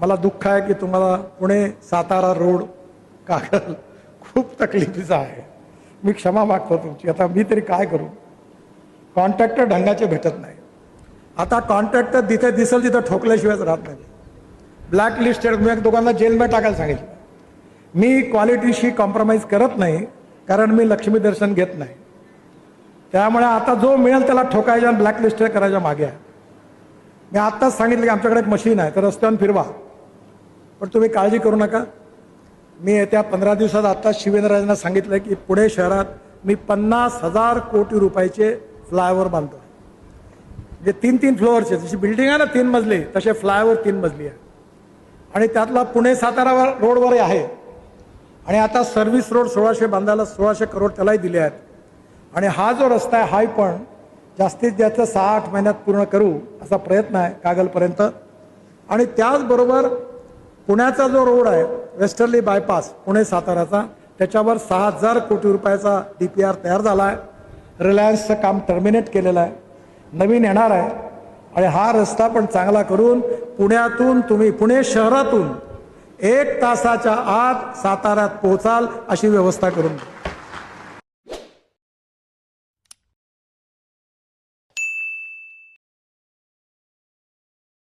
मला दुःख आहे की तुम्हाला पुणे सातारा रोड कागल खूप तकलीफीचा आहे. मी क्षमा मागतो तुमची. आता मी तरी काय करू. कॉन्ट्रॅक्टर ढंगाचे भेटत नाही. आता कॉन्ट्रॅक्टर जिथे दिसेल तिथं ठोकल्याशिवायच राहत नाही. ब्लॅक लिस्टेड मी दोघांना जेलमध्ये टाकायला सांगितलं. मी क्वालिटीशी कॉम्प्रोमाइज करत नाही कारण मी लक्ष्मी दर्शन घेत नाही. त्यामुळे आता जो मिळेल त्याला ठोकायच्या आणि ब्लॅक लिस्टेड करायच्या मागे आहे. मी आत्ताच सांगितलं की आमच्याकडे एक मशीन आहे तर रस्त्यावर फिरवा, पण तुम्ही काळजी करू नका. मी येत्या 15 दिवसात आत्ता शिवेंद्रराजांना सांगितलं की पुणे शहरात मी 50,000 कोटी रुपयाचे फ्लायओव्हर बांधतो. म्हणजे 3-3 फ्लोअरचे, जशी बिल्डिंग आहे ना 3 मजली तसे फ्लायओव्हर 3 मजली आहे. आणि त्यातला पुणे सातारा रोडवर आहे. आणि आता सर्व्हिस रोड 1600 बांधायला 1600 करोड त्यालाही दिले आहेत. आणि हा जो रस्ता आहे हाही पण जास्तीत जास्त 6-8 महिन्यात पूर्ण करू असा प्रयत्न आहे कागलपर्यंत. आणि त्याचबरोबर पुण्याचा जो रोड आहे वेस्टर्ली बायपास पुणे साताराचा, त्याच्यावर 6,000 कोटी रुपयाचा DPR तयार झाला आहे. रिलायन्सचं काम टर्मिनेट केलेलं आहे, नवीन येणार आहे. आणि हा रस्ता पण चांगला करून पुण्यातून तुम्ही पुणे शहरातून 1 तासाच्या आत साताऱ्यात पोहोचाल अशी व्यवस्था करून